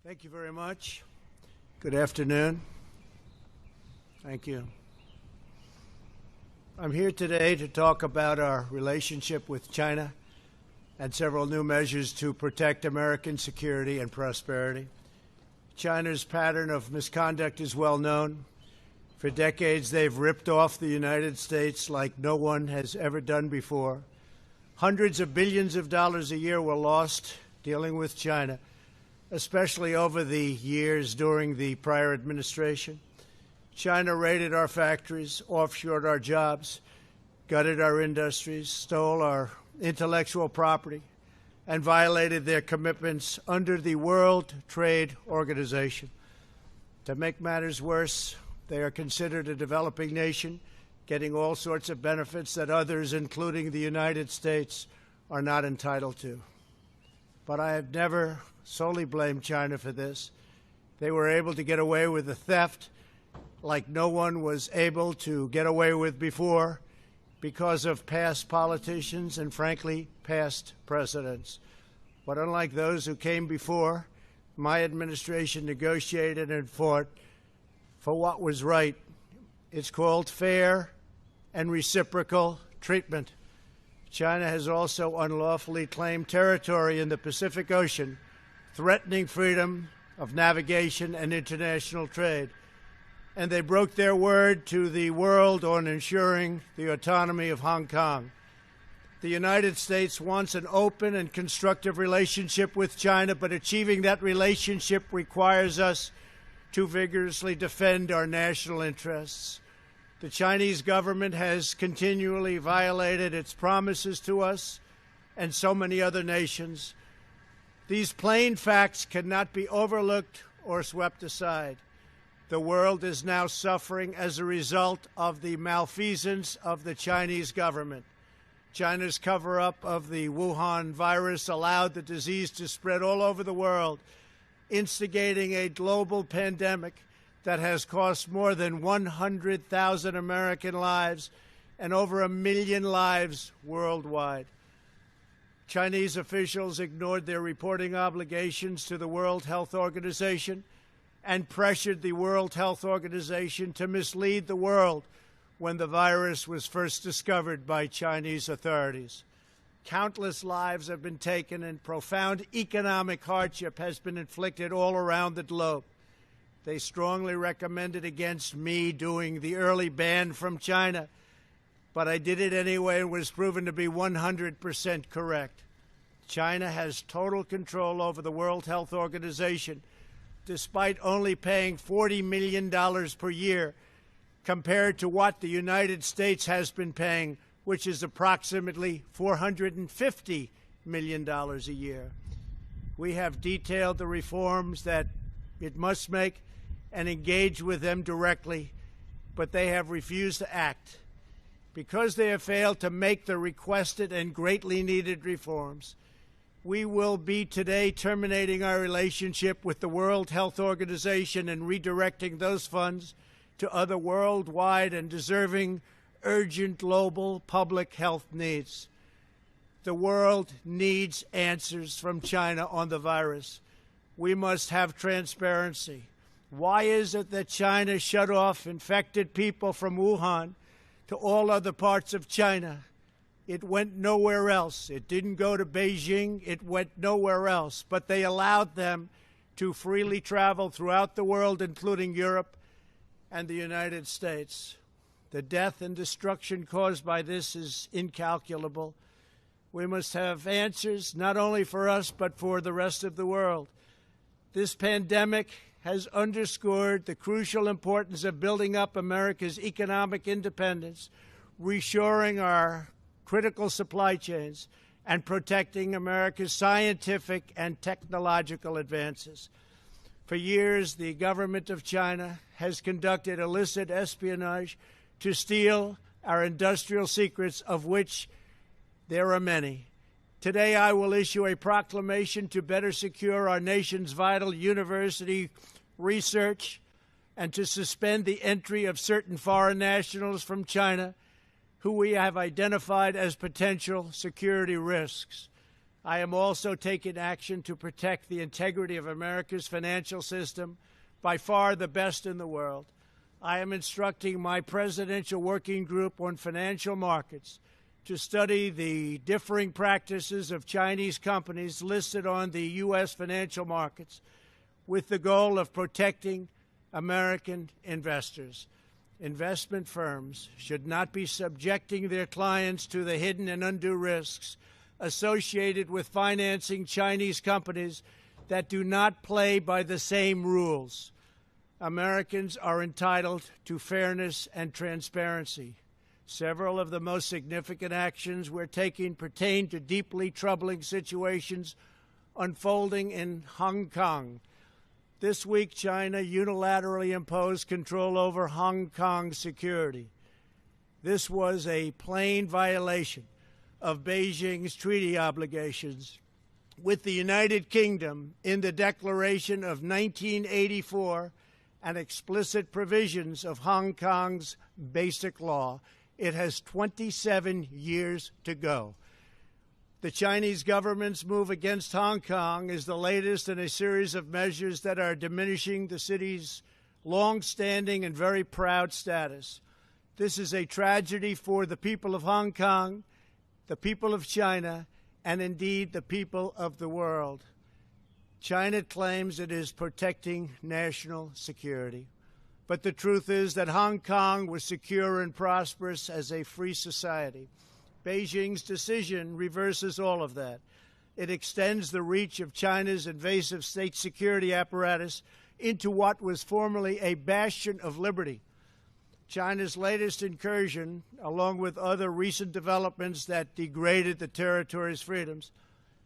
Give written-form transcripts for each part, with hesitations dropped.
Thank you very much. Good afternoon. Thank you. I'm here today to talk about our relationship with China and several new measures to protect American security and prosperity. China's pattern of misconduct is well known. For decades, they've ripped off the United States like no one has ever done before. Hundreds of billions of dollars a year were lost dealing with China, especially over the years during the prior administration. China raided our factories, offshored our jobs, gutted our industries, stole our intellectual property, and violated their commitments under the World Trade Organization. To make matters worse, they are considered a developing nation, getting all sorts of benefits that others, including the United States, are not entitled to. But I have never solely blamed China for this. They were able to get away with the theft like no one was able to get away with before because of past politicians and, frankly, past presidents. But unlike those who came before, my administration negotiated and fought for what was right. It's called fair and reciprocal treatment. China has also unlawfully claimed territory in the Pacific Ocean, threatening freedom of navigation and international trade. And they broke their word to the world on ensuring the autonomy of Hong Kong. The United States wants an open and constructive relationship with China, but achieving that relationship requires us to vigorously defend our national interests. The Chinese government has continually violated its promises to us and so many other nations. These plain facts cannot be overlooked or swept aside. The world is now suffering as a result of the malfeasance of the Chinese government. China's cover-up of the Wuhan virus allowed the disease to spread all over the world, instigating a global pandemic that has cost more than 100,000 American lives and over 1 million lives worldwide. Chinese officials ignored their reporting obligations to the World Health Organization and pressured the World Health Organization to mislead the world when the virus was first discovered by Chinese authorities. Countless lives have been taken and profound economic hardship has been inflicted all around the globe. They strongly recommended against me doing the early ban from China, but I did it anyway and was proven to be 100% correct. China has total control over the World Health Organization, despite only paying $40 million per year compared to what the United States has been paying, which is approximately $450 million a year. We have detailed the reforms that it must make and engage with them directly, but they have refused to act. Because they have failed to make the requested and greatly needed reforms, we will be today terminating our relationship with the World Health Organization and redirecting those funds to other worldwide and deserving urgent global public health needs. The world needs answers from China on the virus. We must have transparency. Why is it that China shut off infected people from Wuhan to all other parts of China? It went nowhere else. It didn't go to Beijing. It went nowhere else. But they allowed them to freely travel throughout the world, including Europe and the United States. The death and destruction caused by this is incalculable. We must have answers, not only for us, but for the rest of the world. This pandemic has underscored the crucial importance of building up America's economic independence, reshoring our critical supply chains, and protecting America's scientific and technological advances. For years, the government of China has conducted illicit espionage to steal our industrial secrets, of which there are many. Today, I will issue a proclamation to better secure our nation's vital university research and to suspend the entry of certain foreign nationals from China who we have identified as potential security risks. I am also taking action to protect the integrity of America's financial system, by far the best in the world. I am instructing my Presidential Working Group on Financial Markets to study the differing practices of Chinese companies listed on the U.S. financial markets with the goal of protecting American investors. Investment firms should not be subjecting their clients to the hidden and undue risks associated with financing Chinese companies that do not play by the same rules. Americans are entitled to fairness and transparency. Several of the most significant actions we're taking pertain to deeply troubling situations unfolding in Hong Kong. This week, China unilaterally imposed control over Hong Kong's security. This was a plain violation of Beijing's treaty obligations with the United Kingdom in the Declaration of 1984 and explicit provisions of Hong Kong's Basic Law. It has 27 years to go. The Chinese government's move against Hong Kong is the latest in a series of measures that are diminishing the city's long-standing and very proud status. This is a tragedy for the people of Hong Kong, the people of China, and indeed the people of the world. China claims it is protecting national security. But the truth is that Hong Kong was secure and prosperous as a free society. Beijing's decision reverses all of that. It extends the reach of China's invasive state security apparatus into what was formerly a bastion of liberty. China's latest incursion, along with other recent developments that degraded the territory's freedoms,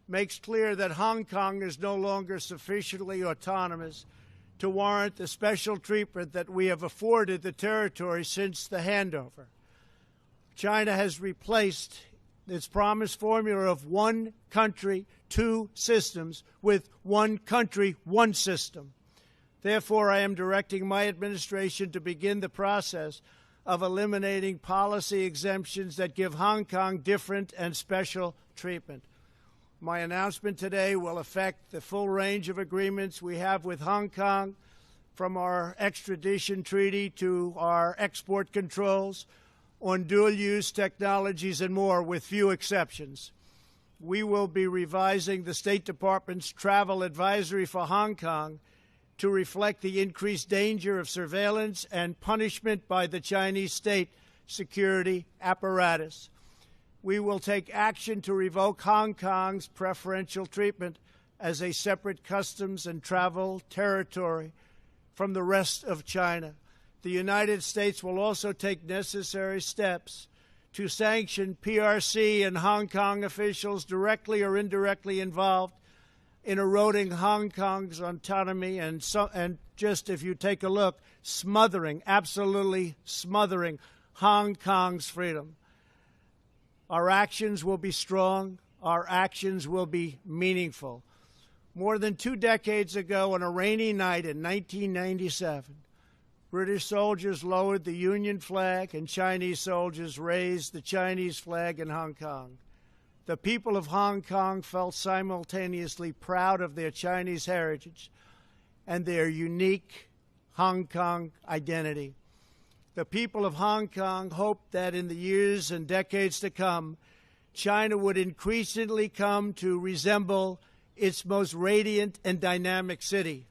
makes clear that Hong Kong is no longer sufficiently autonomous to warrant the special treatment that we have afforded the territory since the handover. China has replaced its promised formula of one country, two systems with one country, one system. Therefore, I am directing my administration to begin the process of eliminating policy exemptions that give Hong Kong different and special treatment. My announcement today will affect the full range of agreements we have with Hong Kong, from our extradition treaty to our export controls on dual-use technologies and more, with few exceptions. We will be revising the State Department's travel advisory for Hong Kong to reflect the increased danger of surveillance and punishment by the Chinese state security apparatus. We will take action to revoke Hong Kong's preferential treatment as a separate customs and travel territory from the rest of China. The United States will also take necessary steps to sanction PRC and Hong Kong officials directly or indirectly involved in eroding Hong Kong's autonomy and just, if you take a look, smothering, absolutely smothering Hong Kong's freedom. Our actions will be strong. Our actions will be meaningful. More than 2 decades ago, on a rainy night in 1997, British soldiers lowered the Union flag and Chinese soldiers raised the Chinese flag in Hong Kong. The people of Hong Kong felt simultaneously proud of their Chinese heritage and their unique Hong Kong identity. The people of Hong Kong hoped that in the years and decades to come, China would increasingly come to resemble its most radiant and dynamic city.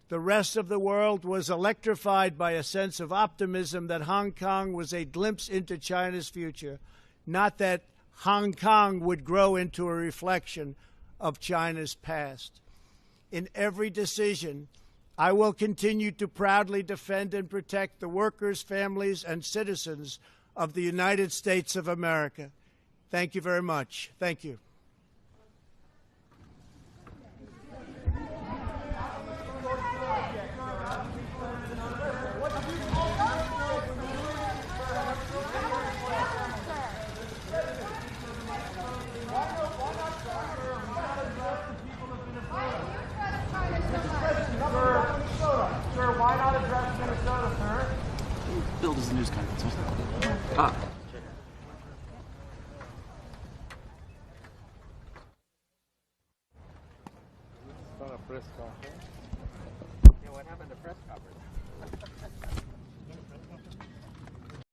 The rest of the world was electrified by a sense of optimism that Hong Kong was a glimpse into China's future, not that Hong Kong would grow into a reflection of China's past. In every decision, I will continue to proudly defend and protect the workers, families, and citizens of the United States of America. Thank you very much. Thank you. Why not address Minnesota, sir? Bill does the news conference. on a press conference. Yeah, what happened to press